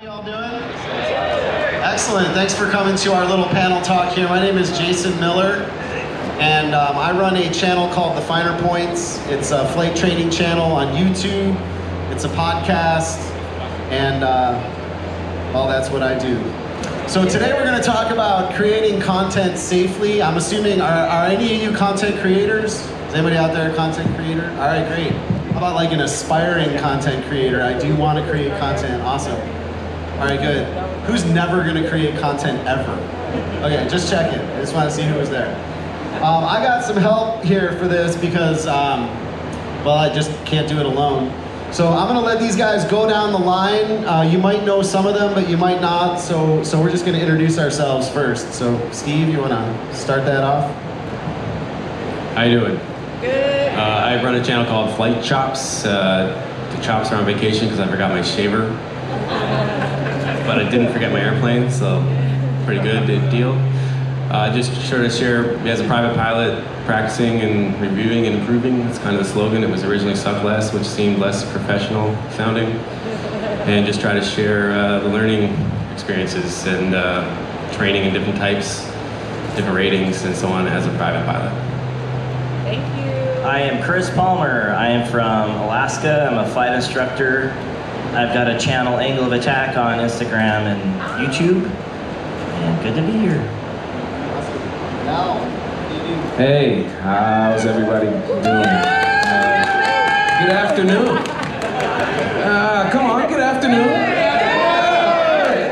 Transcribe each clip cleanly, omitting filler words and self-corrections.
How y'all doing? Excellent. Thanks for coming to our little panel talk here. My name is Jason Miller, and I run a channel called The Finer Points. It's a flight training channel on YouTube. It's a podcast, and well, that's what I do. So today we're going to talk about creating content safely. I'm assuming, are any of you content creators? Is anybody out there a content creator? All right, great. How about like an aspiring content creator? I do want to create content. Awesome. All right, good. Who's never going to create content ever? Okay, just check it. I just want to see who was there. I got some help here for this because, well, I just can't do it alone. So I'm going to let these guys go down the line. You might know some of them, but you might not. So we're just going to introduce ourselves first. So Steve, you want to start that off? How you doing? Good. I run a channel called Flight Chops. The chops are on vacation because I forgot my shaver. But I didn't forget my airplane, so pretty good deal. Just sort of share, as a private pilot, practicing and reviewing and improving. That's kind of the slogan. It was originally Suck Less, which seemed less professional sounding. And just try to share the learning experiences and training in different types, different ratings, and so on as a private pilot. Thank you. I am Chris Palmer. I am from Alaska. I'm a flight instructor. I've got a channel, Angle of Attack, on Instagram and YouTube. And good to be here. Hey, how's everybody doing? Good afternoon. Come on, good afternoon.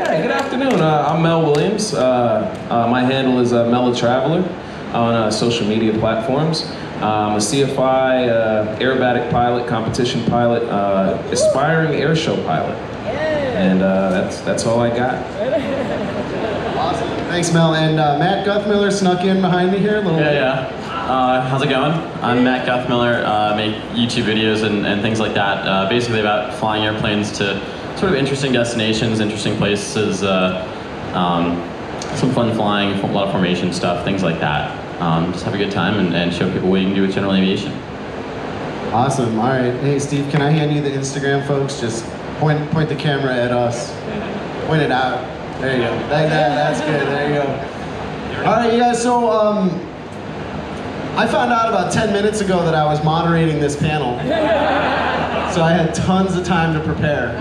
Hey, good afternoon. I'm Mel Williams. My handle is Mel the Traveler on social media platforms. I'm a CFI aerobatic pilot, competition pilot, aspiring airshow pilot. And that's all I got. Awesome. Thanks, Mel. And Matt Guthmiller snuck in behind me here a little bit. How's it going? I'm Matt Guthmiller. I make YouTube videos and things like that, basically about flying airplanes to sort of interesting destinations, interesting places, some fun flying, a lot of formation stuff, things like that. Just have a good time and show people what you can do with general aviation. Awesome. All right. Hey, Steve, can I hand you the Instagram, folks? Just point the camera at us. Point it out. There you go. That's good. There you go. All right, you guys. So I found out about 10 minutes ago that I was moderating this panel. So I had tons of time to prepare.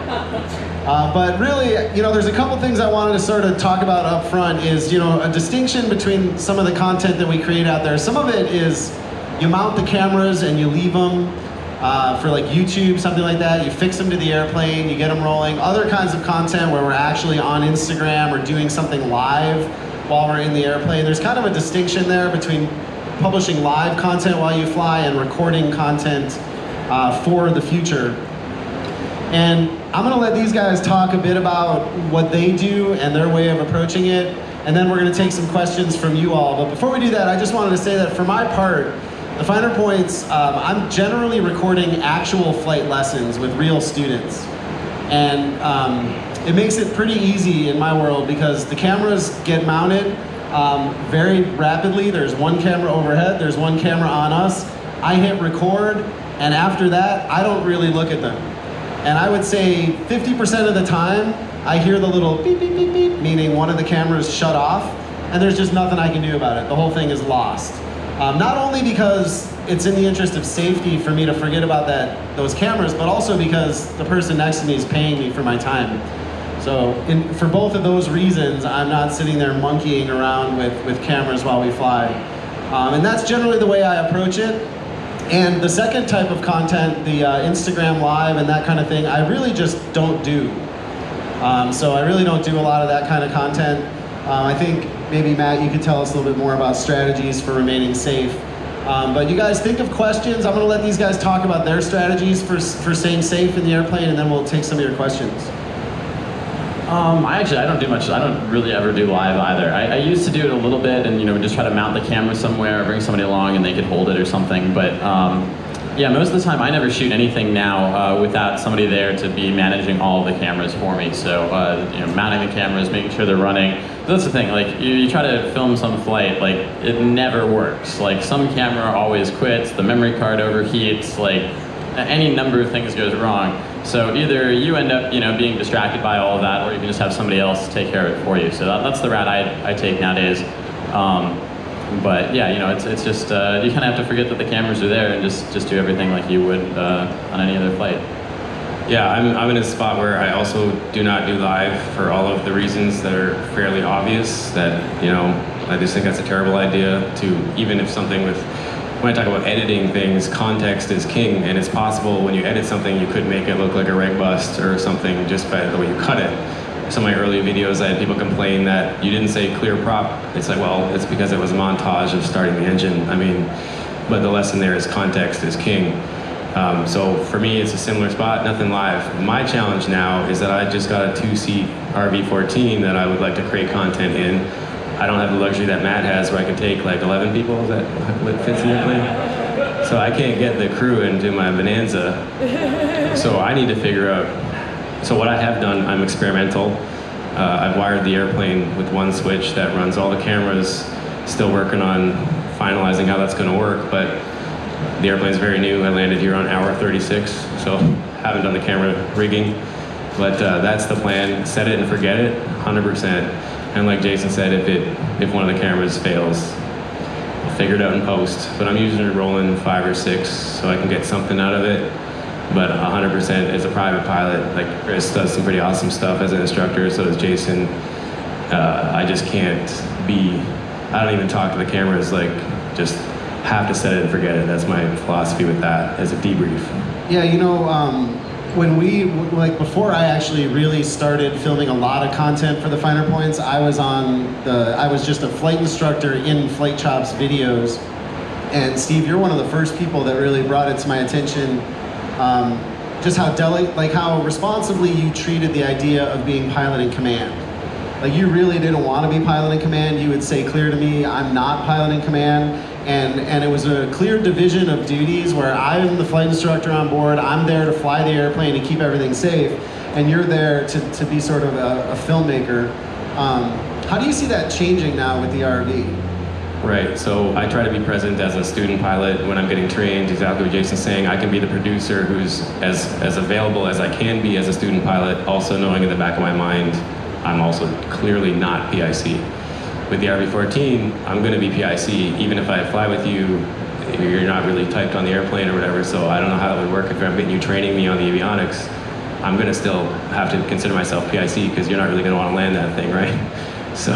But really, there's a couple things I wanted to sort of talk about up front is, a distinction between some of the content that we create out there. Some of it is you mount the cameras and you leave them for like YouTube, something like that. You fix them to the airplane, you get them rolling. Other kinds of content where we're actually on Instagram or doing something live while we're in the airplane. There's kind of a distinction there between publishing live content while you fly and recording content for the future. And I'm going to let these guys talk a bit about what they do and their way of approaching it, and then we're going to take some questions from you all. But before we do that, I just wanted to say that for my part, The Finer Points, I'm generally recording actual flight lessons with real students. And it makes it pretty easy in my world because the cameras get mounted very rapidly. There's one camera overhead, there's one camera on us. I hit record, and after that, I don't really look at them. And I would say 50% of the time, I hear the little beep, beep, beep, beep, meaning one of the cameras shut off, and there's just nothing I can do about it. The whole thing is lost. Not only because it's in the interest of safety for me to forget about those cameras, but also because the person next to me is paying me for my time. So for both of those reasons, I'm not sitting there monkeying around with cameras while we fly. And that's generally the way I approach it. And the second type of content, the Instagram Live and that kind of thing, I really just don't do. So I really don't do a lot of that kind of content. I think maybe Matt, you could tell us a little bit more about strategies for remaining safe. But you guys think of questions. I'm going to let these guys talk about their strategies for staying safe in the airplane, and then we'll take some of your questions. I don't do much. I don't really ever do live either. I used to do it a little bit and just try to mount the camera somewhere or bring somebody along and they could hold it or something. But yeah, most of the time I never shoot anything now without somebody there to be managing all of the cameras for me. So mounting the cameras, making sure they're running. That's the thing, like you try to film some flight, like it never works. Like some camera always quits, the memory card overheats, like any number of things goes wrong. So either you end up, being distracted by all of that, or you can just have somebody else take care of it for you. So that's the route I take nowadays. But yeah, it's just you kind of have to forget that the cameras are there and just do everything like you would on any other flight. Yeah, I'm in a spot where I also do not do live for all of the reasons that are fairly obvious. That I just think that's a terrible idea. Even if something when I talk about editing things, context is king, and it's possible when you edit something, you could make it look like a reg bust or something just by the way you cut it. Some of my early videos, I had people complain that you didn't say clear prop. It's like, well, it's because it was a montage of starting the engine. But the lesson there is context is king. So for me, it's a similar spot, nothing live. My challenge now is that I just got a 2-seat RV14 that I would like to create content in. I don't have the luxury that Matt has where I can take like 11 people. Is that what fits in your plane? So I can't get the crew into my Bonanza. So I need to figure out. So what I have done, I'm experimental. I've wired the airplane with one switch that runs all the cameras. Still working on finalizing how that's going to work, but the airplane's very new. I landed here on hour 36, so haven't done the camera rigging. But that's the plan. Set it and forget it, 100%. And like Jason said, if one of the cameras fails, I'll figure it out in post. But I'm usually rolling 5 or 6 so I can get something out of it. But 100% as a private pilot, like Chris does some pretty awesome stuff as an instructor, so does Jason. I just can't I don't even talk to the cameras, like just have to set it and forget it. That's my philosophy with that as a debrief. Yeah, before I actually really started filming a lot of content for the Finer Points, I was just a flight instructor in Flight Chop's videos. And Steve, you're one of the first people that really brought it to my attention, just how responsibly you treated the idea of being pilot in command. Like you really didn't want to be pilot in command. You would say clear to me, I'm not pilot in command. And it was a clear division of duties where I'm the flight instructor on board, I'm there to fly the airplane and keep everything safe, and you're there to be sort of a filmmaker. How do you see that changing now with the RV? Right, so I try to be present as a student pilot when I'm getting trained, exactly what Jason's saying. I can be the producer who's as available as I can be as a student pilot, also knowing in the back of my mind, I'm also clearly not PIC. With the RV14, I'm going to be PIC, even if I fly with you, you're not really typed on the airplane or whatever, so I don't know how that would work if I'm getting you training me on the avionics. I'm going to still have to consider myself PIC because you're not really going to want to land that thing, right? So.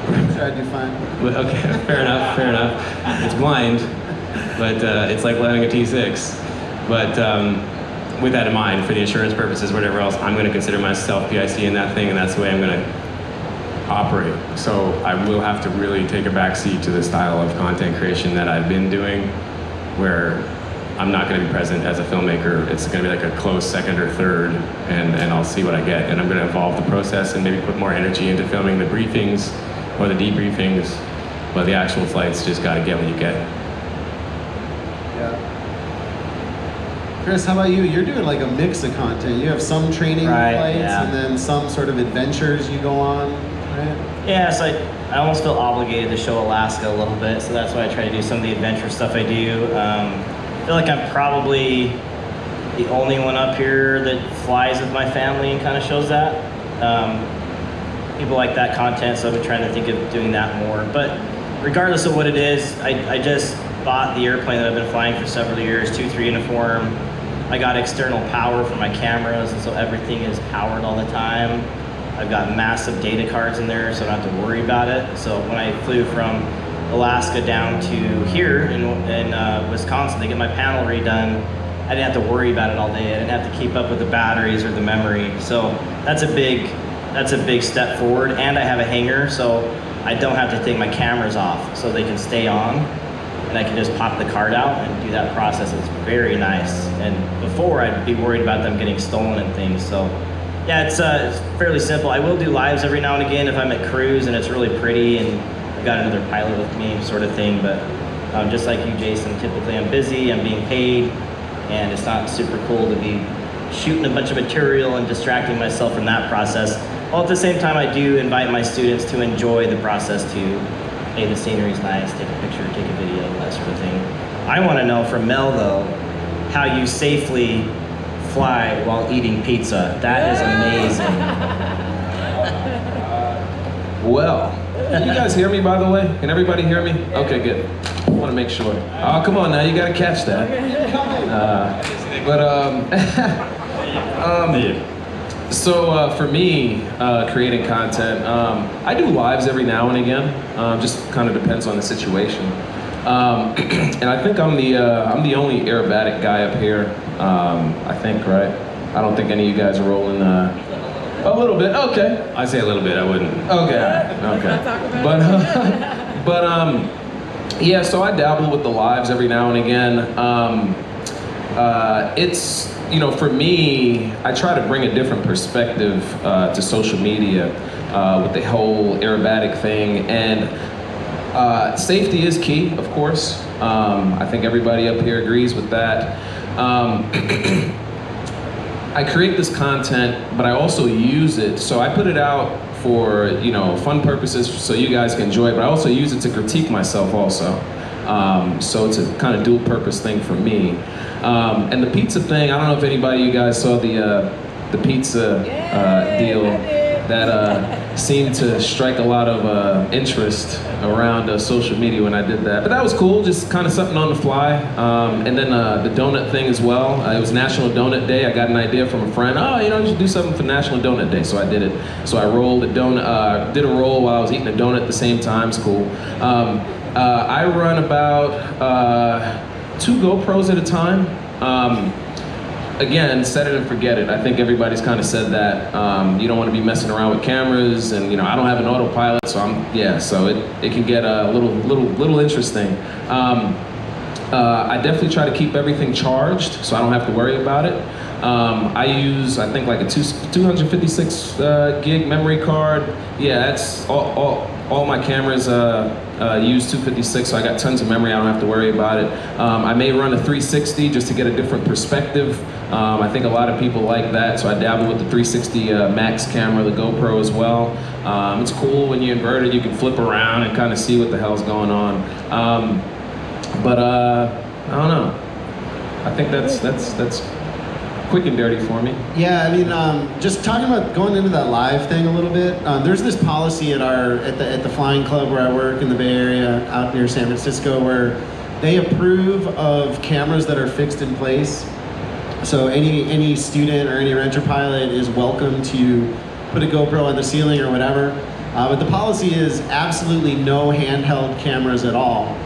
I'm sure I do fine. Okay, fair enough. It's blind, but it's like landing a T6. But with that in mind, for the insurance purposes, whatever else, I'm going to consider myself PIC in that thing, and that's the way I'm going to operate. So I will have to really take a backseat to the style of content creation that I've been doing, where I'm not going to be present as a filmmaker. It's going to be like a close second or third, and I'll see what I get. And I'm going to evolve the process and maybe put more energy into filming the briefings or the debriefings, but the actual flights just got to get what you get. Yeah. Chris, how about you? You're doing like a mix of content. You have some training flights and then some sort of adventures you go on, right? Yeah, so I almost feel obligated to show Alaska a little bit, so that's why I try to do some of the adventure stuff I do. I feel like I'm probably the only one up here that flies with my family and kind of shows that. People like that content, so I've been trying to think of doing that more. But regardless of what it is, I just bought the airplane that I've been flying for several years, 2-3 uniform. I got external power for my cameras, and so everything is powered all the time. I've got massive data cards in there, so I don't have to worry about it. So when I flew from Alaska down to here in Wisconsin to get my panel redone, I didn't have to worry about it all day. I didn't have to keep up with the batteries or the memory. So that's a big step forward. And I have a hanger, so I don't have to take my cameras off, so they can stay on. And I can just pop the card out and do that process. It's very nice. And before, I'd be worried about them getting stolen and things. So yeah, it's fairly simple. I will do lives every now and again if I'm at cruise and it's really pretty and I've got another pilot with me, sort of thing. But just like you, Jason, typically I'm busy, I'm being paid, and it's not super cool to be shooting a bunch of material and distracting myself from that process. While at the same time, I do invite my students to enjoy the process too. Hey, the scenery's nice, take a picture, take a video, that sort of thing. I want to know from Mel though, how you safely fly while eating pizza. That is amazing. Well, can you guys hear me, by the way? Can everybody hear me? Okay, good. I want to make sure. Oh, come on now, you got to catch that. So for me, creating content, I do lives every now and again. Just kind of depends on the situation. And I think I'm the only aerobatic guy up here. I think, right? I don't think any of you guys are rolling. A little bit. Okay. I say a little bit. I wouldn't. Okay. Okay. But yeah. So I dabble with the lives every now and again. It's, you know, for me, I try to bring a different perspective to social media with the whole aerobatic thing, and safety is key, of course. I think everybody up here agrees with that. I create this content, but I also use it. So I put it out for, you know, fun purposes so you guys can enjoy it, but I also use it to critique myself also. So it's a kind of dual purpose thing for me. And the pizza thing, I don't know if anybody of you guys saw the pizza deal that seemed to strike a lot of interest around social media when I did that. But that was cool, just kind of something on the fly. And then the donut thing as well. It was National Donut Day. I got an idea from a friend. Oh, you know, you should do something for National Donut Day. So I did it. So I rolled a donut, did a roll while I was eating a donut at the same time. It's cool. I run about 2 GoPros at a time. Again, set it and forget it. I think everybody's kind of said that. You don't want to be messing around with cameras, and you know, I don't have an autopilot, so so it can get a little interesting. I definitely try to keep everything charged, so I don't have to worry about it. I use, I think, like a 256 gig memory card. Yeah, that's all my cameras use 256, so I got tons of memory. I don't have to worry about it. I may run a 360 just to get a different perspective. I think a lot of people like that, so I dabble with the 360 Max camera, the GoPro as well. It's cool when you invert it, you can flip around and kind of see what the hell's going on. But I don't know. I think that's quick and dirty for me. Yeah, I mean, just talking about going into that live thing a little bit. There's this policy at the flying club where I work in the Bay Area, out near San Francisco, where they approve of cameras that are fixed in place. So any student or any renter pilot is welcome to put a GoPro on the ceiling or whatever. But the policy is absolutely no handheld cameras at all.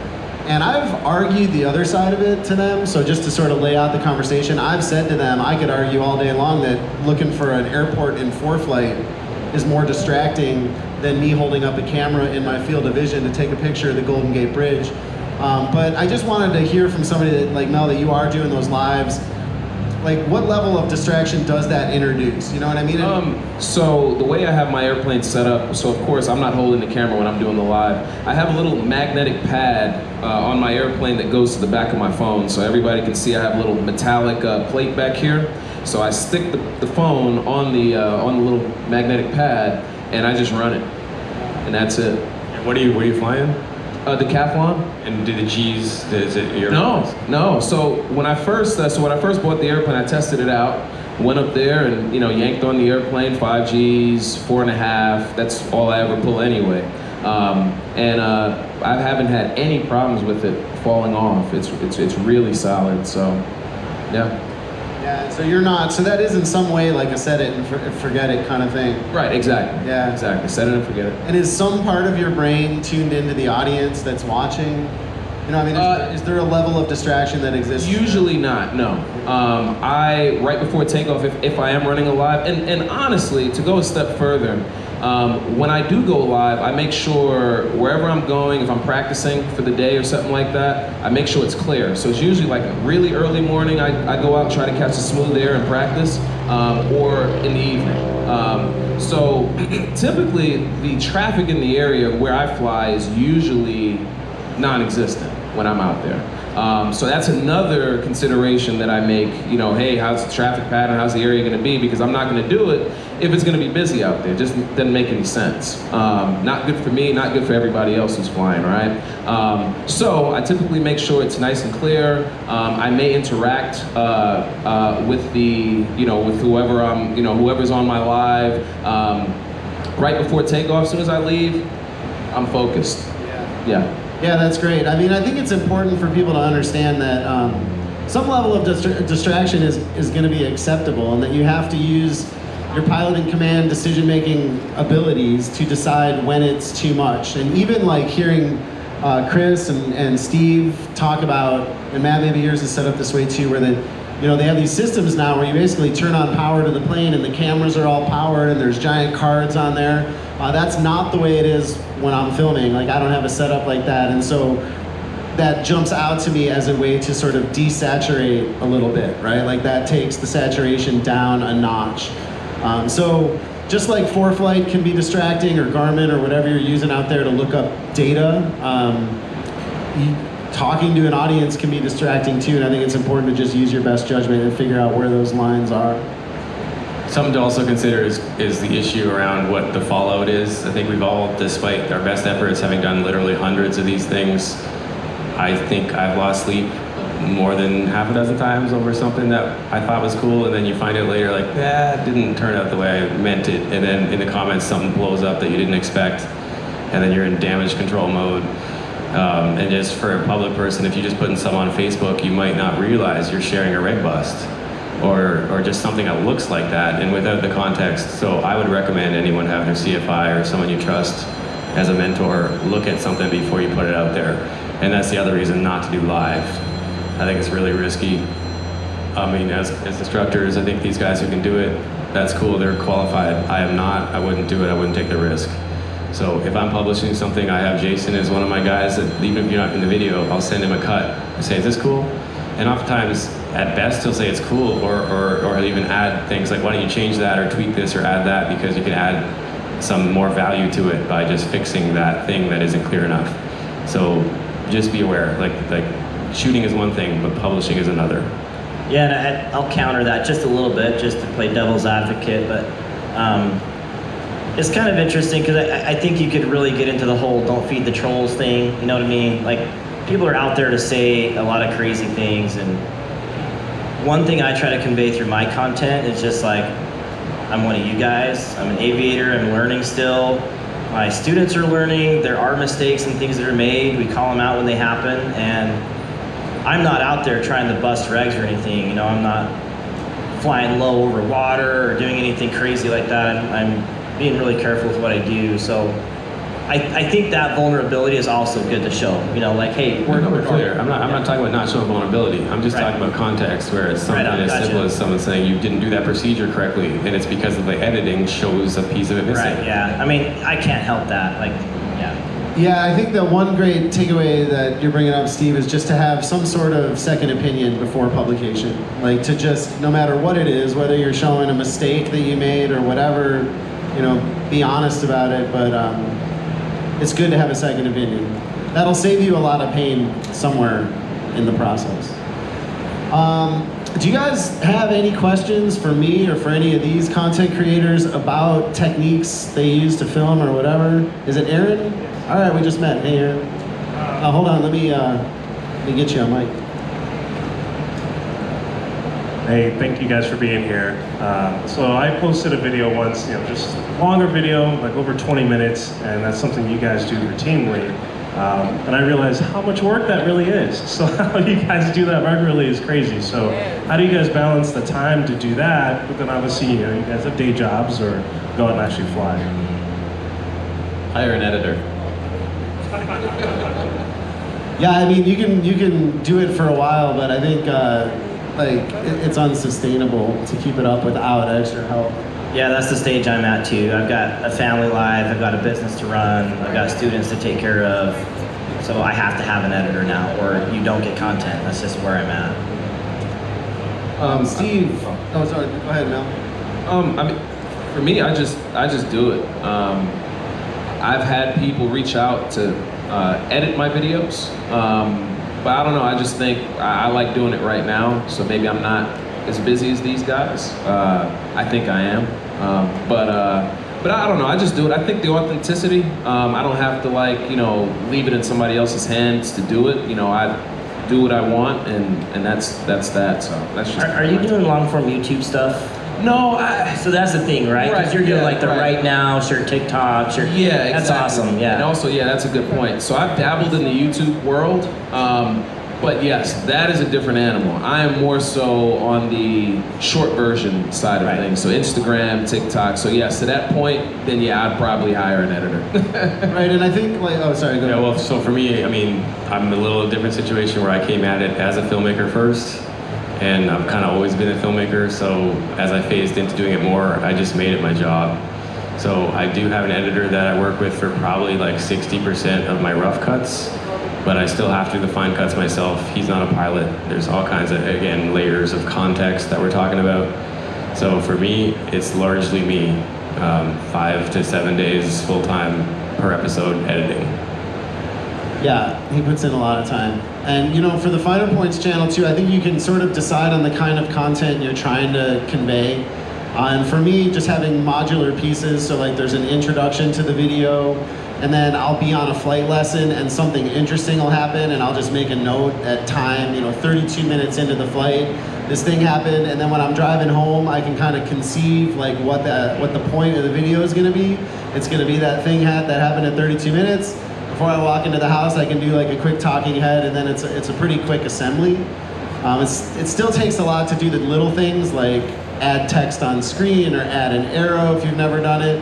And I've argued the other side of it to them, so just to sort of lay out the conversation, I've said to them, I could argue all day long that looking for an airport in ForeFlight is more distracting than me holding up a camera in my field of vision to take a picture of the Golden Gate Bridge. But I just wanted to hear from somebody that, like Mel, that you are doing those lives. Like, what level of distraction does that introduce? You know what I mean? So the way I have my airplane set up, so of course I'm not holding the camera when I'm doing the live. I have a little magnetic pad on my airplane that goes to the back of my phone, so everybody can see I have a little metallic plate back here. So I stick the phone on the little magnetic pad, and I just run it, and that's it. What are you flying? Decathlon. And do the G's, is it your? No. So when I first bought the airplane, I tested it out, went up there and, you know, yanked on the airplane, 5 G's, 4.5. That's all I ever pull anyway. And I haven't had any problems with it falling off. It's really solid. So, yeah. Yeah, so you're not, so that is in some way like a set it and forget it kind of thing. Right, exactly. Yeah. Exactly, set it and forget it. And is some part of your brain tuned into the audience that's watching? You know, I mean, is there a level of distraction that exists? Usually not, no. Right before takeoff, if I am running a live, and honestly, to go a step further, when I do go live, I make sure wherever I'm going, if I'm practicing for the day or something like that, I make sure it's clear. So it's usually like a really early morning, I go out and try to catch the smooth air and practice, or in the evening. So typically, the traffic in the area where I fly is usually non-existent when I'm out there. So that's another consideration that I make, you know, hey, how's the traffic pattern, how's the area gonna be? Because I'm not gonna do it if it's going to be busy out there. It just doesn't make any sense. Not good for me, not good for everybody else who's flying, right? So I typically make sure it's nice and clear. I may interact with the, with whoever whoever's on my live. Right before takeoff, as soon as I leave, I'm focused. Yeah. Yeah, that's great. I mean, I think it's important for people to understand that some level of distraction is going to be acceptable, and that you have to use your pilot in command decision-making abilities to decide when it's too much. And even like hearing Chris and Steve talk about, and Matt, maybe yours is set up this way too, where they have these systems now where you basically turn on power to the plane and the cameras are all powered and there's giant cards on there. That's not the way it is when I'm filming. Like, I don't have a setup like that, and so that jumps out to me as a way to sort of desaturate a little bit, right? Like, that takes the saturation down a notch. So just like ForeFlight can be distracting, or Garmin, or whatever you're using out there to look up data, talking to an audience can be distracting too, and I think it's important to just use your best judgment and figure out where those lines are. Something to also consider is the issue around what the fallout is. I think we've all, despite our best efforts, having done literally hundreds of these things, I think I've lost sleep more than half a dozen times over something that I thought was cool, and then you find out later, like, that didn't turn out the way I meant it, and then in the comments something blows up that you didn't expect, and then you're in damage control mode. And just for a public person, if you just put some on Facebook, you might not realize you're sharing a reg bust, or just something that looks like that, and without the context. So I would recommend anyone have their CFI or someone you trust as a mentor look at something before you put it out there. And that's the other reason not to do live. I think it's really risky. I mean, as instructors, I think these guys who can do it, that's cool, they're qualified. I am not, I wouldn't do it, I wouldn't take the risk. So if I'm publishing something, I have Jason as one of my guys that, even if you're not in the video, I'll send him a cut. I say, is this cool? And oftentimes, at best, he'll say it's cool, or he'll even add things like, why don't you change that, or tweak this, or add that, because you can add some more value to it by just fixing that thing that isn't clear enough. So just be aware, like shooting is one thing, but publishing is another. Yeah, and I'll counter that just a little bit, just to play devil's advocate, but it's kind of interesting, because I think you could really get into the whole don't feed the trolls thing, you know what I mean? Like, people are out there to say a lot of crazy things, and one thing I try to convey through my content is just like, I'm one of you guys, I'm an aviator, I'm learning still, my students are learning, there are mistakes and things that are made, we call them out when they happen, and I'm not out there trying to bust regs or anything, I'm not flying low over water or doing anything crazy like that. I'm being really careful with what I do, so I think that vulnerability is also good to show. Like, hey, we're clear. I'm not talking about not showing vulnerability. I'm just talking about context, where it's something as simple as someone saying you didn't do that procedure correctly, and it's because of the editing shows a piece of it missing. Right. Yeah. I mean, I can't help that. Like, yeah. Yeah, I think the one great takeaway that you're bringing up, Steve, is just to have some sort of second opinion before publication. Like, to just, no matter what it is, whether you're showing a mistake that you made or whatever, be honest about it, but it's good to have a second opinion. That'll save you a lot of pain somewhere in the process. Do you guys have any questions for me or for any of these content creators about techniques they use to film or whatever? Is it Aaron? All right, we just met. Hey, Aaron. Hold on, let me get you a mic. Hey, thank you guys for being here. So I posted a video once, just longer video, like over 20 minutes, and that's something you guys do routinely. And I realized how much work that really is. So how you guys do that regularly is crazy. So how do you guys balance the time to do that, but then obviously, you guys have day jobs or go out and actually fly? Hire an editor. Yeah, I mean, you can do it for a while, but I think it's unsustainable to keep it up without extra help. Yeah, that's the stage I'm at too. I've got a family life, I've got a business to run, I've got students to take care of. So I have to have an editor now, or you don't get content. That's just where I'm at. Steve, oh sorry, go ahead, Mel. I mean, for me, I just do it. I've had people reach out to edit my videos, but I don't know. I just think I like doing it right now. So maybe I'm not as busy as these guys. I think I am. But I don't know, I just do it. I think the authenticity, I don't have to like, you know, leave it in somebody else's hands to do it. You know, I do what I want, and that's that. So that's just. Are you doing long form YouTube stuff? No, So that's the thing, right? Because you're doing like the right now, your TikToks, your yeah, that's exactly. awesome. Yeah. And also, yeah, that's a good point. So I've dabbled in the YouTube world, but yes, that is a different animal. I am more so on the short version side of things. So Instagram, TikTok. So yes, to that point, then yeah, I'd probably hire an editor. Right, and I think like, oh, sorry, go ahead. Yeah, well, so for me, I mean, I'm in a little different situation where I came at it as a filmmaker first, and I've kind of always been a filmmaker, so as I phased into doing it more, I just made it my job. So I do have an editor that I work with for probably like 60% of my rough cuts, but I still have to do the fine cuts myself. He's not a pilot. There's all kinds of, again, layers of context that we're talking about. So for me, it's largely me, 5 to 7 days full-time per episode editing. Yeah, he puts in a lot of time. And you know, for the Finer Points channel too, I think you can sort of decide on the kind of content you're trying to convey. And for me, just having modular pieces, so like there's an introduction to the video, and then I'll be on a flight lesson and something interesting will happen, and I'll just make a note at time, you know, 32 minutes into the flight, this thing happened, and then when I'm driving home, I can kind of conceive like what the point of the video is gonna be. It's gonna be that thing that happened at 32 minutes. Before I walk into the house, I can do like a quick talking head, and then it's a pretty quick assembly. It still takes a lot to do the little things like add text on screen or add an arrow if you've never done it.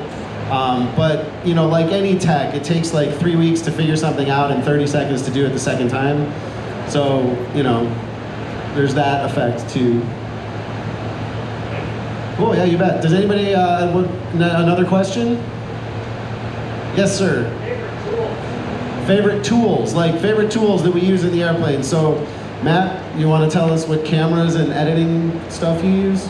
But you know, like any tech, it takes like 3 weeks to figure something out and 30 seconds to do it the second time. So you know, there's that effect too. Cool, yeah, you bet. Does anybody another question? Yes, sir. Favorite tools, like favorite tools that we use in the airplane. So, Matt, you want to tell us what cameras and editing stuff you use?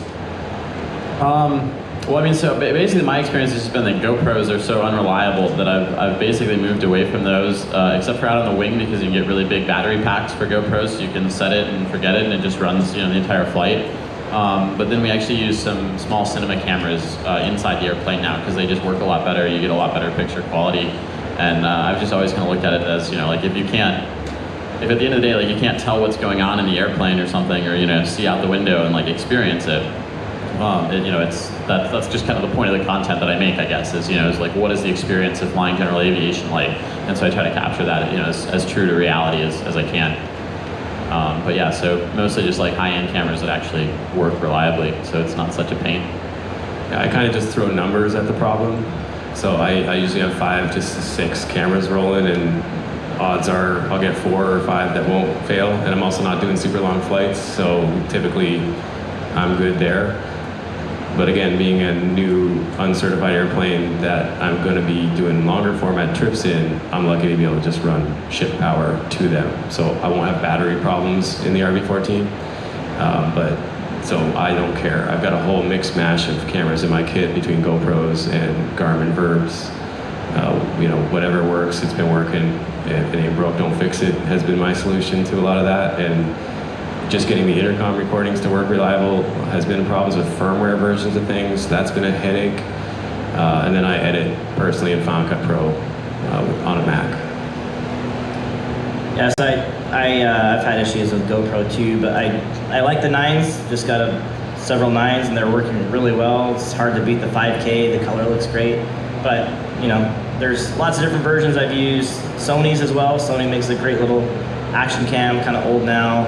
Well, I mean, so basically my experience has just been that GoPros are so unreliable that I've basically moved away from those, except for out on the wing because you can get really big battery packs for GoPros, so you can set it and forget it and it just runs, you know, the entire flight. But then we actually use some small cinema cameras inside the airplane now because they just work a lot better, you get a lot better picture quality. And I've just always kind of looked at it as, you know, like if at the end of the day, like you can't tell what's going on in the airplane or something, or, you know, see out the window and like experience it, you know, that's just kind of the point of the content that I make, I guess, is, you know, is like what is the experience of flying general aviation like? And so I try to capture that, you know, as true to reality as I can. But yeah, so mostly just like high-end cameras that actually work reliably, so it's not such a pain. Yeah, I kind of just throw numbers at the problem. So I usually have 5 to 6 cameras rolling, and odds are I'll get 4 or 5 that won't fail. And I'm also not doing super long flights, so typically I'm good there. But again, being a new uncertified airplane that I'm going to be doing longer format trips in, I'm lucky to be able to just run ship power to them. So I won't have battery problems in the RV-14. So I don't care. I've got a whole mixed mash of cameras in my kit between GoPros and Garmin Verbs. You know, whatever works, it's been working. If it ain't broke, don't fix it has been my solution to a lot of that. And just getting the intercom recordings to work reliable has been problems with firmware versions of things. That's been a headache. And then I edit personally in Final Cut Pro on a Mac. Yes, I've had issues with GoPro too, but I like the 9s. Just got several 9s and they're working really well. It's hard to beat the 5K. The color looks great, but you know, there's lots of different versions I've used. Sony's as well. Sony makes a great little action cam, kind of old now.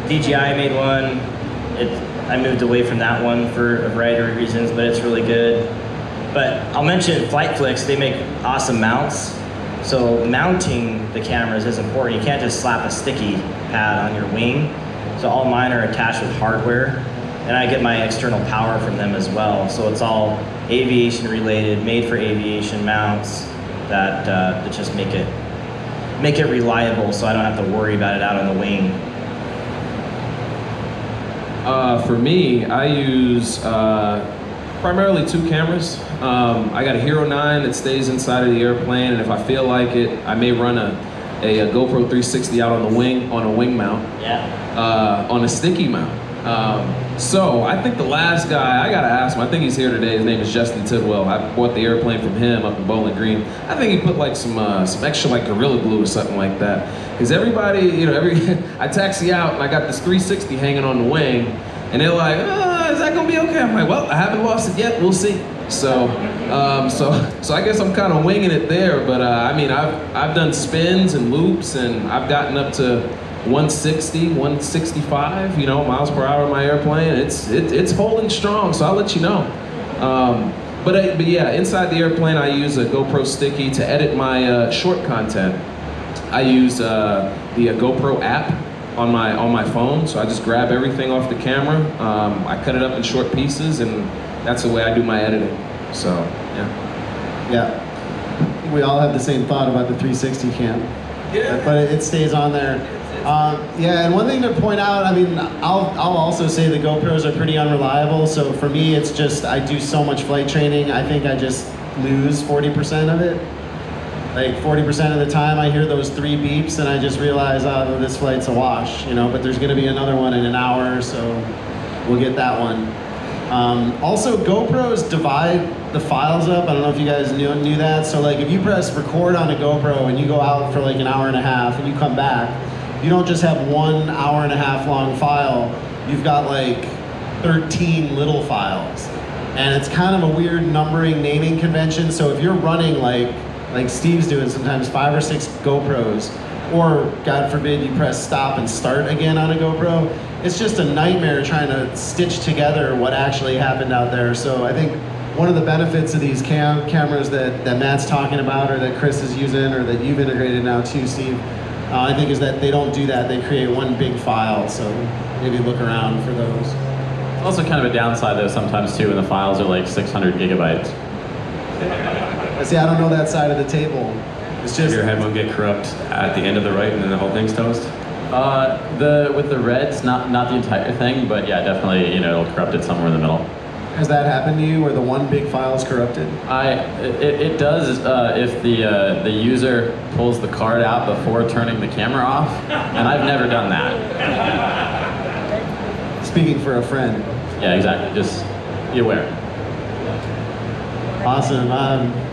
DJI made one. I moved away from that one for a variety of reasons, but it's really good. But I'll mention FlightFlix. They make awesome mounts. So mounting the cameras is important. You can't just slap a sticky pad on your wing. So all mine are attached with hardware, and I get my external power from them as well. So it's all aviation related, made for aviation mounts that just make it reliable, so I don't have to worry about it out on the wing. For me, I use primarily 2 cameras. I got a Hero 9 that stays inside of the airplane, and if I feel like it, I may run a GoPro 360 out on the wing, on a wing mount, Yeah. on a sticky mount. So I think the last guy, I gotta ask him, I think he's here today, his name is Justin Tidwell. I bought the airplane from him up in Bowling Green. I think he put like some extra like Gorilla Glue or something like that. Because everybody, you know, I taxi out and I got this 360 hanging on the wing, and they're like, is that gonna be okay? I'm like, well, I haven't lost it yet, we'll see. So I guess I'm kind of winging it there, but I mean, I've done spins and loops, and I've gotten up to 160, 165, you know, miles per hour in my airplane. It's holding strong, so I'll let you know. But yeah, inside the airplane, I use a GoPro Sticky to edit my short content. I use the GoPro app on my phone, so I just grab everything off the camera. I cut it up in short pieces, and that's the way I do my editing. So yeah. Yeah. We all have the same thought about the 360 cam. Yeah. But it stays on there. Yeah, and one thing to point out, I mean, I'll also say the GoPros are pretty unreliable. So for me, it's just, I do so much flight training, I think I just lose 40% of it. Like 40% of the time I hear those 3 beeps and I just realize, oh, this flight's a wash, you know, but there's gonna be another one in an hour, so we'll get that one. Also, GoPros divide the files up. I don't know if you guys knew that. So like if you press record on a GoPro and you go out for like an hour and a half and you come back, you don't just have 1 hour and a half long file, you've got like 13 little files. And it's kind of a weird numbering naming convention. So if you're running like Steve's doing sometimes 5 or 6 GoPros, or God forbid you press stop and start again on a GoPro, it's just a nightmare trying to stitch together what actually happened out there. So I think one of the benefits of these cameras that Matt's talking about, or that Chris is using, or that you've integrated now too, Steve, I think is that they don't do that. They create one big file, so maybe look around for those. It's also kind of a downside though sometimes too when the files are like 600 gigabytes. See, I don't know that side of the table. It's just Your head won't get corrupt at the end of the write and then the whole thing's toast? With the reds, not the entire thing, but yeah, definitely, you know, it'll corrupt it somewhere in the middle. Has that happened to you, where the one big file is corrupted? It does if the user pulls the card out before turning the camera off, and I've never done that. Speaking for a friend. Yeah, exactly. Just be aware. Awesome.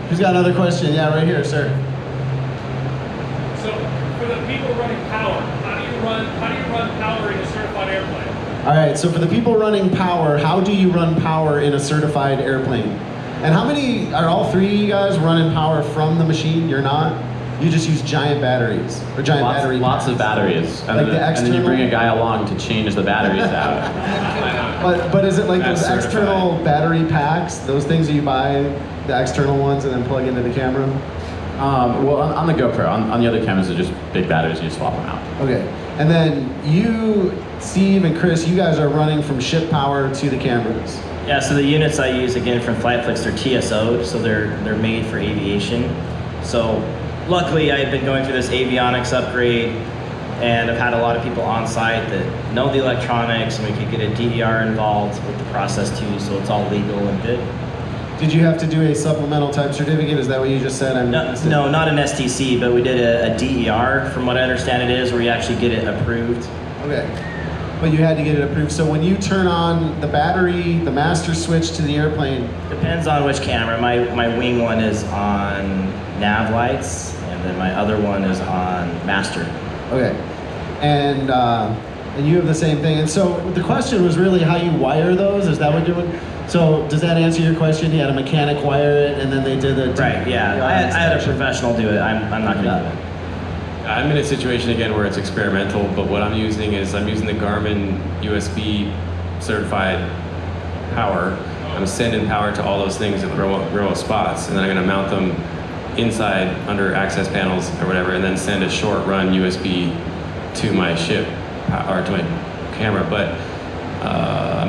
Who's got another question? Yeah, right here, sir. So, for the people running power, how do you run power in a certified airplane? All right, so for the people running power, how do you run power in a certified airplane? And how many, are all 3 of you guys running power from the machine? You're not? You just use giant batteries, or giant battery packs? Lots of batteries. And, like and then you bring a guy along to change the batteries out. But is it like That's those external battery packs, those things that you buy, the external ones, and then plug into the camera? Well, on the GoPro, on the other cameras, are just big batteries, you just swap them out. Okay, and then you, Steve and Chris, you guys are running from ship power to the cameras. Yeah, so the units I use, again, from FlightFlix, they're TSO'd, so they're made for aviation. So luckily, I've been going through this avionics upgrade, and I've had a lot of people on site that know the electronics, and we could get a DVR involved with the process too, so it's all legal and good. Did you have to do a supplemental type certificate? Is that what you just said? No, not an STC, but we did a DER, from what I understand it is, where you actually get it approved. Okay, but you had to get it approved. So when you turn on the battery, the master switch to the airplane? Depends on which camera. My wing one is on nav lights, and then my other one is on master. Okay, and you have the same thing. And so the question was really how you wire those. Is that what you're doing? So does that answer your question? You had a mechanic wire it, and then they did the... Right, yeah. I had a professional do it. I'm not going to do it. I'm in a situation again where it's experimental, but what I'm using is I'm using the Garmin USB certified power. I'm sending power to all those things at real spots, and then I'm going to mount them inside under access panels or whatever, and then send a short run USB to my ship or to my camera. But I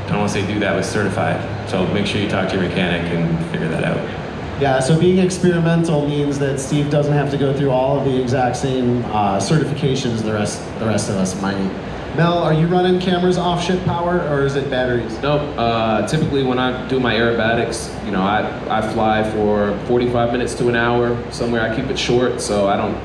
don't want to say do that with certified. So make sure you talk to your mechanic and figure that out. Yeah, so being experimental means that Steve doesn't have to go through all of the exact same certifications the rest of us might. Mel, are you running cameras off ship power, or is it batteries? Nope. Typically when I do my aerobatics, you know, I fly for 45 minutes to an hour somewhere. I keep it short, so I don't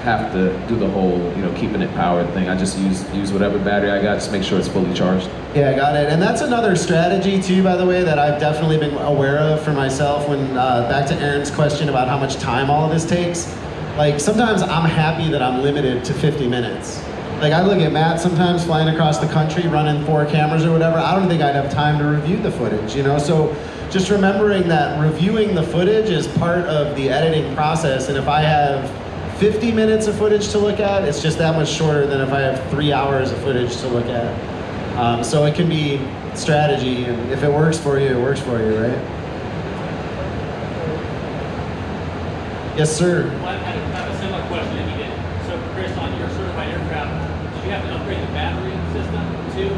have to do the whole, keeping it powered thing. I just use whatever battery I got, just make sure it's fully charged. Yeah, I got it. And that's another strategy too, by the way, that I've definitely been aware of for myself when, back to Aaron's question about how much time all of this takes. Like, sometimes I'm happy that I'm limited to 50 minutes. Like, I look at Matt sometimes flying across the country, running 4 cameras or whatever. I don't think I'd have time to review the footage, So just remembering that reviewing the footage is part of the editing process. And if I have 50 minutes of footage to look at, it's just that much shorter than if I have 3 hours of footage to look at. So it can be strategy, and if it works for you, it works for you, right? Yes, sir. Well, I have a similar question that you did. So, Chris, on your certified aircraft, did you have to upgrade the battery system too?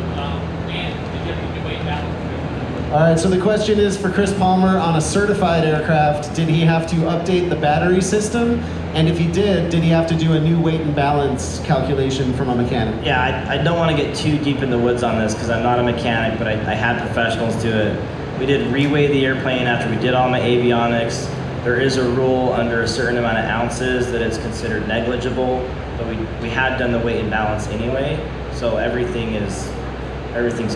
And did you have to do weight balance? All right, so the question is for Chris Palmer, on a certified aircraft, did he have to update the battery system? And if he did he have to do a new weight and balance calculation from a mechanic? Yeah, I don't want to get too deep in the woods on this because I'm not a mechanic, but I had professionals do it. We did reweigh the airplane after we did all my avionics. There is a rule under a certain amount of ounces that it's considered negligible, but we had done the weight and balance anyway, so everything's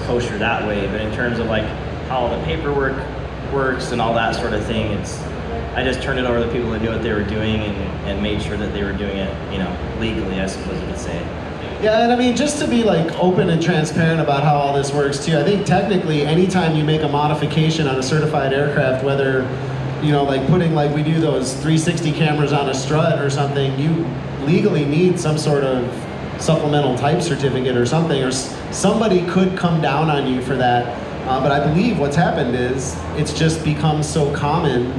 kosher that way. But in terms of like how all the paperwork works and all that sort of thing, I just turned it over to the people that knew what they were doing and made sure that they were doing it, legally, I suppose you could say. Yeah, and I mean, just to be like open and transparent about how all this works too, I think technically anytime you make a modification on a certified aircraft, whether like putting, like we do those 360 cameras on a strut or something, you legally need some sort of supplemental type certificate or something, or somebody could come down on you for that. But I believe what's happened is it's just become so common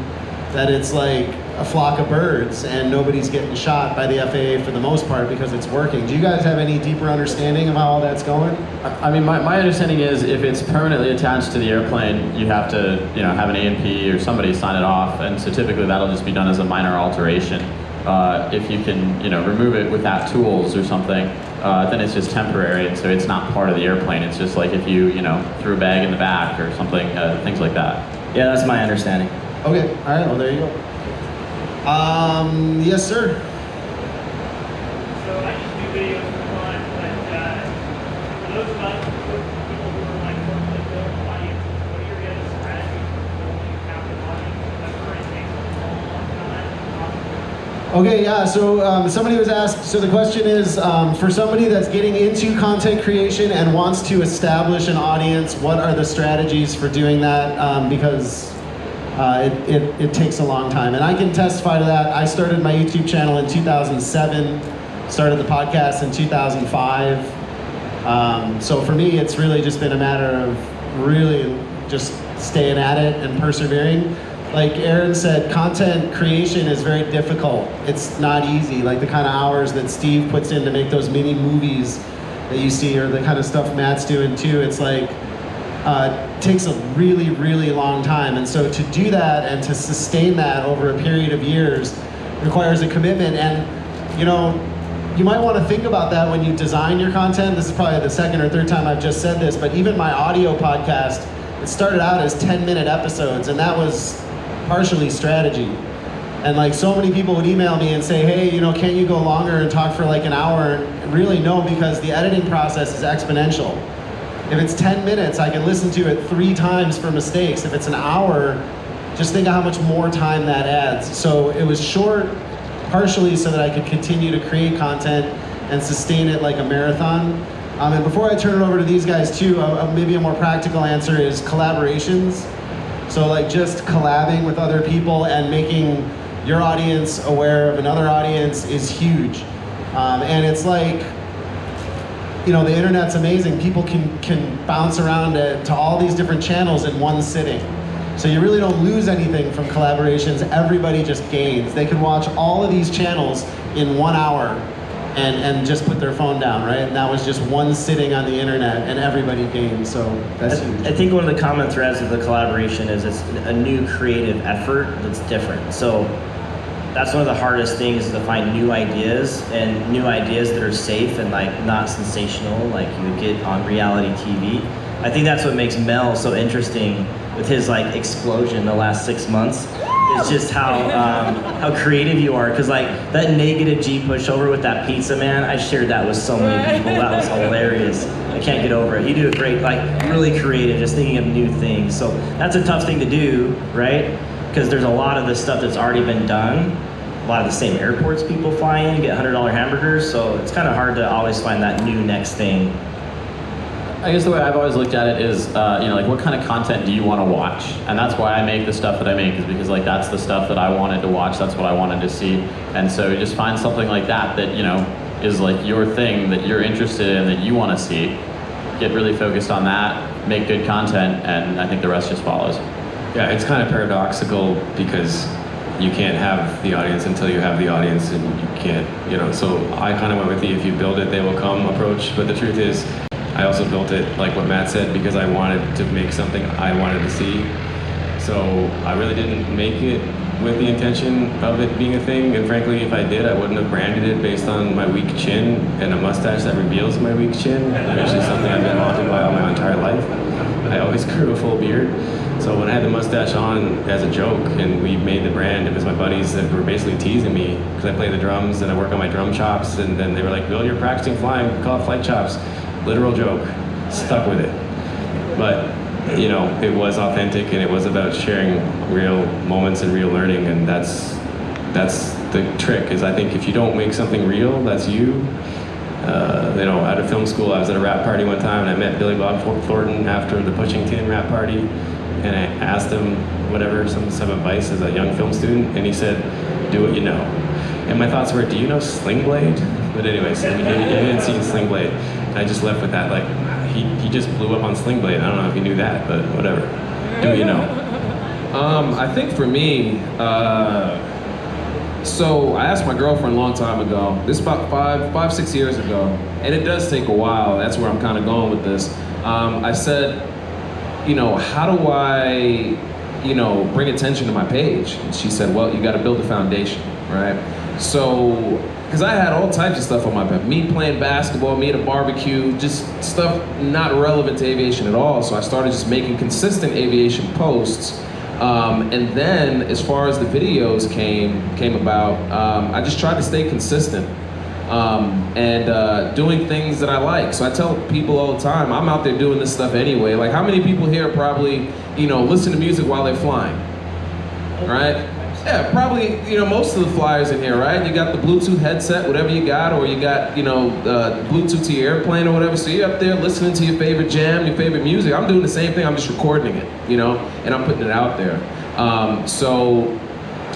that it's like a flock of birds and nobody's getting shot by the FAA for the most part because it's working. Do you guys have any deeper understanding of how all that's going? I mean, my understanding is if it's permanently attached to the airplane, you have to, have an A&P or somebody sign it off, and so typically that'll just be done as a minor alteration. If you can, remove it without tools or something, then it's just temporary, and so it's not part of the airplane. It's just like if you, threw a bag in the back or something, things like that. Yeah, that's my understanding. Okay, all right, well, there you go. Yes, sir. So I just do videos for fun, but for those of us, people who are like working with build audiences, what are your guys' strategies for building a captive audience? That current takes a long time. Okay, yeah, so somebody was asked, so the question is, for somebody that's getting into content creation and wants to establish an audience, what are the strategies for doing that? Because it takes a long time. And I can testify to that. I started my YouTube channel in 2007, started the podcast in 2005. So for me, it's really just been a matter of really just staying at it and persevering. Like Aaron said, content creation is very difficult. It's not easy. Like the kind of hours that Steve puts in to make those mini movies that you see, or the kind of stuff Matt's doing too, it's like, takes a really, really long time. And so to do that and to sustain that over a period of years requires a commitment. And you might want to think about that when you design your content. This is probably the second or third time I've just said this, but even my audio podcast, it started out as 10-minute episodes, and that was partially strategy. And like so many people would email me and say, hey, can you go longer and talk for like an hour? And really no, because the editing process is exponential. If it's 10 minutes, I can listen to it 3 times for mistakes. If it's an hour, just think of how much more time that adds. So it was short, partially so that I could continue to create content and sustain it like a marathon. And before I turn it over to these guys too, maybe a more practical answer is collaborations. So like just collabing with other people and making your audience aware of another audience is huge. And it's like, the internet's amazing. People can bounce around to all these different channels in one sitting. So you really don't lose anything from collaborations. Everybody just gains. They can watch all of these channels in 1 hour and just put their phone down, right? And that was just one sitting on the internet, and everybody gained. So that's huge. I think one of the common threads of the collaboration is it's a new creative effort that's different. So that's one of the hardest things, is to find new ideas, and new ideas that are safe and like not sensational like you would get on reality TV. I think that's what makes Mel so interesting with his like explosion the last 6 months, is just how creative you are. Because like that negative G pushover with that pizza, man, I shared that with so many people. That was hilarious. I can't get over it. You do a great, like really creative, just thinking of new things. So that's a tough thing to do, right? Because there's a lot of the stuff that's already been done. A lot of the same airports people fly in, get $100 hamburgers. So it's kind of hard to always find that new next thing. I guess the way I've always looked at it is, like what kind of content do you want to watch? And that's why I make the stuff that I make, is because like that's the stuff that I wanted to watch, that's what I wanted to see. And so just find something like that that, is like your thing that you're interested in, that you want to see. Get really focused on that, make good content, and I think the rest just follows. Yeah, it's kind of paradoxical because you can't have the audience until you have the audience, and you can't, so I kind of went with the if you build it, they will come approach. But the truth is, I also built it, like what Matt said, because I wanted to make something I wanted to see. So I really didn't make it with the intention of it being a thing. And frankly, if I did, I wouldn't have branded it based on my weak chin and a mustache that reveals my weak chin, which is something I've been haunted by all my entire life. I always grew a full beard. So when I had the mustache on as a joke and we made the brand, it was my buddies that were basically teasing me because I play the drums and I work on my drum chops, and then they were like, Bill, you're practicing flying, call it flight chops. Literal joke, stuck with it. But, it was authentic and it was about sharing real moments and real learning, and that's the trick, is I think if you don't make something real, that's you. Out of film school, I was at a rap party one time and I met Billy Bob Thornton after the Pushing Tin rap party, and I asked him some advice as a young film student, and he said, do what you know. And my thoughts were, do you know Sling Blade? But anyways, he hadn't seen Sling Blade. And I just left with that, like, he just blew up on Sling Blade. I don't know if you knew that, but whatever. Do what you know. I think for me, so I asked my girlfriend a long time ago, this is about 6 years ago, and it does take a while, that's where I'm kind of going with this. I said, how do I, bring attention to my page? And she said, well, you got to build a foundation, right? So, because I had all types of stuff on my page, me playing basketball, me at a barbecue, just stuff not relevant to aviation at all. So I started just making consistent aviation posts. And then, as far as the videos came about, I just tried to stay consistent and doing things that I like. So I tell people all the time, I'm out there doing this stuff anyway. Like, how many people here probably, listen to music while they're flying, right? Yeah, probably, most of the flyers in here, right? You got the Bluetooth headset, whatever you got, or you got, Bluetooth to your airplane or whatever. So you're up there listening to your favorite jam, your favorite music. I'm doing the same thing, I'm just recording it, and I'm putting it out there. So,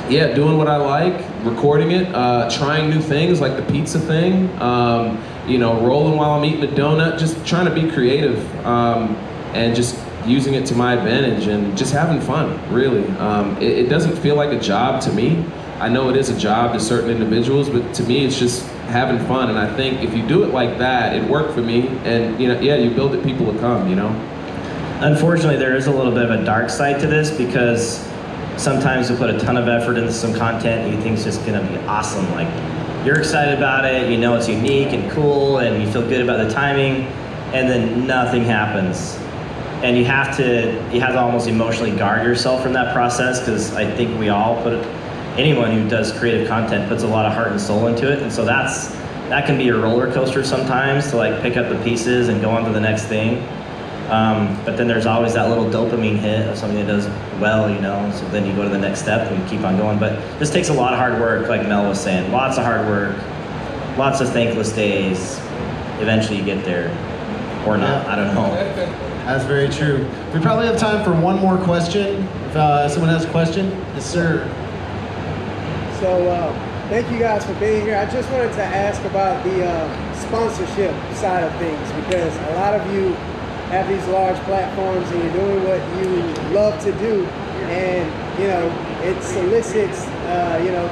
yeah, doing what I like, recording it, trying new things like the pizza thing, rolling while I'm eating a donut, just trying to be creative, and just using it to my advantage and just having fun, really. It doesn't feel like a job to me. I know it is a job to certain individuals, but to me it's just having fun. And I think if you do it like that, it worked for me. And you build it, people will come, Unfortunately, there is a little bit of a dark side to this, because sometimes you put a ton of effort into some content and you think it's just gonna be awesome. Like, you're excited about it, it's unique and cool, and you feel good about the timing, and then nothing happens. And you have to almost emotionally guard yourself from that process, because I think we all anyone who does creative content puts a lot of heart and soul into it, and so that can be a roller coaster sometimes, to like pick up the pieces and go on to the next thing. But then there's always that little dopamine hit of something that does well, so then you go to the next step and keep on going. But this takes a lot of hard work, like Mel was saying, lots of hard work, lots of thankless days. Eventually you get there, or not, I don't know. That's very true. We probably have time for one more question. If someone has a question. Yes, sir. So, thank you guys for being here. I just wanted to ask about the sponsorship side of things, because a lot of you have these large platforms and you're doing what you love to do, and it solicits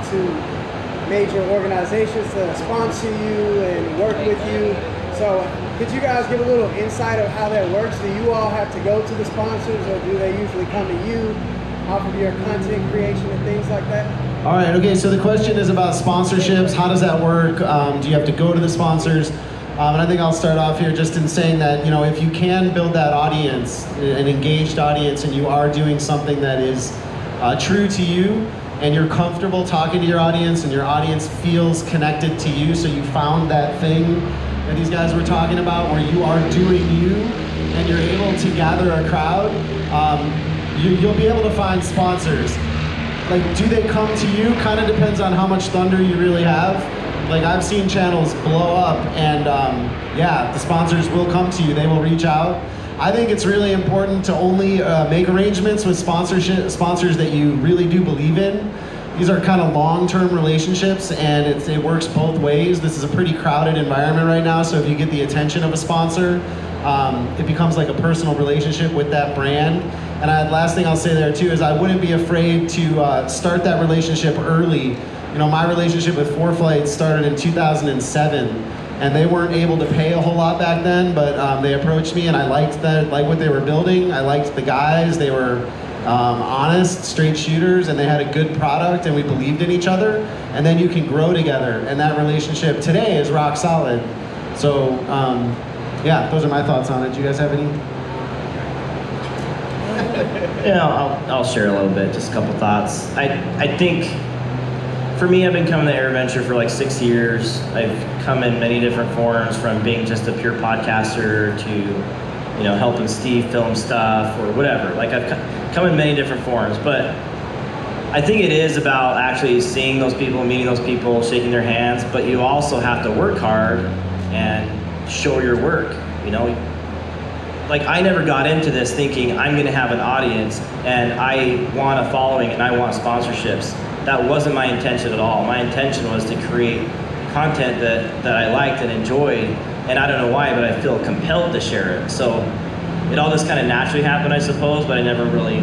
to major organizations to sponsor you and work with you. So could you guys give a little insight of how that works? Do you all have to go to the sponsors, or do they usually come to you off of your content creation and things like that? All right, okay, so the question is about sponsorships. How does that work? Do you have to go to the sponsors? And I think I'll start off here just in saying that, if you can build that audience, an engaged audience, and you are doing something that is true to you, and you're comfortable talking to your audience, and your audience feels connected to you, so you found that thing that these guys were talking about where you are doing you, and you're able to gather a crowd, you'll be able to find sponsors. Like, do they come to you? Kind of depends on how much thunder you really have. Like, I've seen channels blow up, and yeah, the sponsors will come to you. They will reach out. I think it's really important to only make arrangements with sponsors that you really do believe in. These are kind of long-term relationships, and it works both ways. This is a pretty crowded environment right now, so if you get the attention of a sponsor, it becomes like a personal relationship with that brand. And last thing I'll say there too is I wouldn't be afraid to start that relationship early. You know, my relationship with ForeFlight started in 2007, and they weren't able to pay a whole lot back then, but they approached me, and I liked what they were building. I liked the guys. They were honest, straight shooters, and they had a good product, and we believed in each other. And then you can grow together, and that relationship today is rock solid. So yeah, those are my thoughts on it. Do you guys have any? Yeah, I'll share a little bit, just a couple thoughts. I think, for me, I've been coming to AirVenture for like 6 years. I've come in many different forms, from being just a pure podcaster to, you know, helping Steve film stuff or whatever. Like, I've come in many different forms, but I think it is about actually seeing those people, meeting those people, shaking their hands, but you also have to work hard and show your work, you know? Like, I never got into this thinking I'm gonna have an audience and I want a following and I want sponsorships. That wasn't my intention at all. My intention was to create content that I liked and enjoyed, and I don't know why, but I feel compelled to share it. So it all just kind of naturally happened, I suppose, but I never really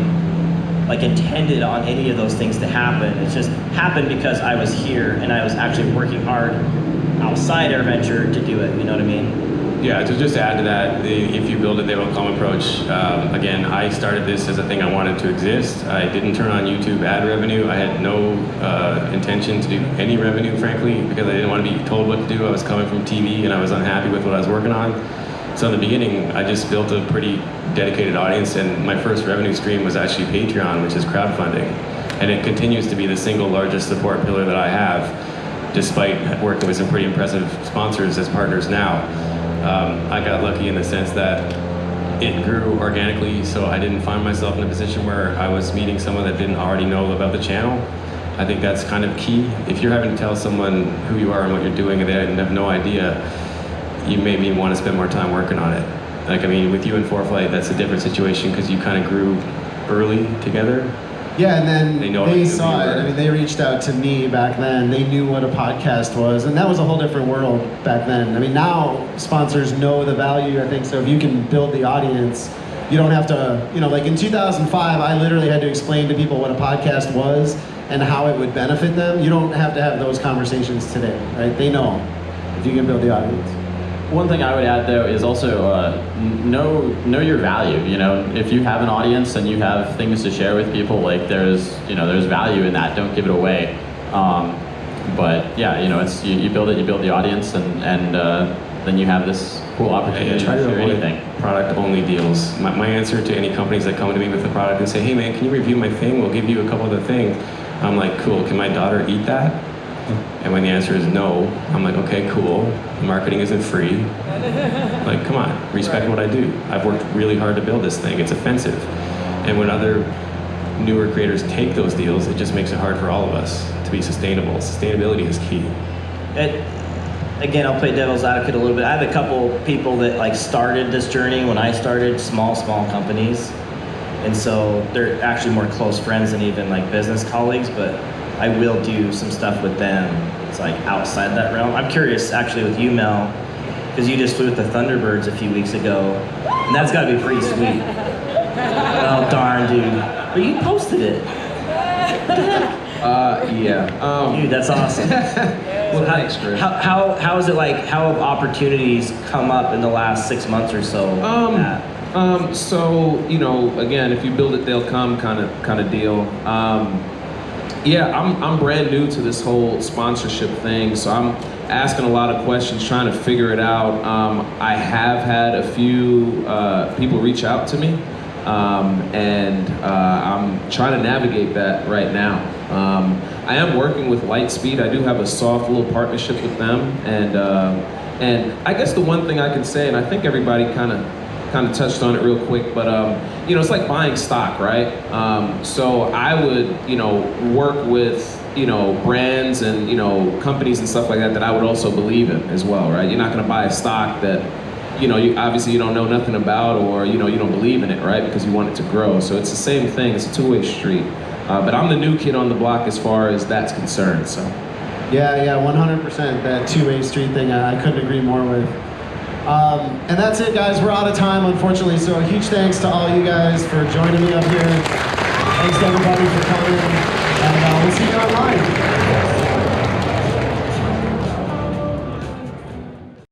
like intended on any of those things to happen. It just happened because I was here and I was actually working hard outside AirVenture to do it, you know what I mean? Yeah, to just add to that, if you build it, they will come approach. Again, I started this as a thing I wanted to exist. I didn't turn on YouTube ad revenue. I had no intention to do any revenue, frankly, because I didn't want to be told what to do. I was coming from TV and I was unhappy with what I was working on. So in the beginning, I just built a pretty dedicated audience, and my first revenue stream was actually Patreon, which is crowdfunding. And it continues to be the single largest support pillar that I have, despite working with some pretty impressive sponsors as partners now. I got lucky in the sense that it grew organically, so I didn't find myself in a position where I was meeting someone that didn't already know about the channel. I think that's kind of key. If you're having to tell someone who you are and what you're doing and they have no idea, you maybe want to spend more time working on it. Like, I mean, with you and ForeFlight, that's a different situation because you kind of grew early together. Yeah, and then they saw you it. I mean, they reached out to me back then. They knew what a podcast was, and that was a whole different world back then. I mean, now sponsors know the value, I think, so if you can build the audience, you don't have to, you know, like in 2005, I literally had to explain to people what a podcast was and how it would benefit them. You don't have to have those conversations today, right? They know if you can build the audience. One thing I would add, though, is also know your value. You know, if you have an audience and you have things to share with people, like there's value in that. Don't give it away. But yeah, you know, it's you build it, you build the audience, and then you have this cool opportunity to share anything. Product-only deals. My answer to any companies that come to me with a product and say, "Hey, man, can you review my thing? We'll give you a couple of the things." I'm like, "Cool. Can my daughter eat that?" And when the answer is no, I'm like, okay, cool. The marketing isn't free. Like, come on, respect what I do. I've worked really hard to build this thing. It's offensive. And when other newer creators take those deals, it just makes it hard for all of us to be sustainable. Sustainability is key. Again, I'll play devil's advocate a little bit. I have a couple people that like started this journey when I started, small companies. And so they're actually more close friends than even like business colleagues, but I will do some stuff with them. It's like outside that realm. I'm curious actually with you, Mel, because you just flew with the Thunderbirds a few weeks ago, and that's gotta be pretty sweet. Oh darn, dude. But you posted it. Yeah. Dude, that's awesome. Well, thanks, Chris. How is it like, how have opportunities come up in the last 6 months or so? So, you know, again, if you build it, they'll come kind of deal. Yeah, I'm brand new to this whole sponsorship thing, so I'm asking a lot of questions, trying to figure it out. I have had a few people reach out to me I'm trying to navigate that right now. I am working with Lightspeed. I do have a soft little partnership with them, and I guess the one thing I can say, and I think everybody kind of touched on it real quick, but you know, it's like buying stock, right? So I would, you know, work with, you know, brands and, you know, companies and stuff like that that I would also believe in as well, right? You're not going to buy a stock that, you know, obviously you don't know nothing about, or, you know, you don't believe in it, right? Because you want it to grow. So it's the same thing. It's a two-way street. But I'm the new kid on the block as far as that's concerned. So. Yeah, 100%. That two-way street thing, I couldn't agree more with. And that's it, guys. We're out of time, unfortunately. So a huge thanks to all you guys for joining me up here. Thanks to everybody for coming. And we'll see you online.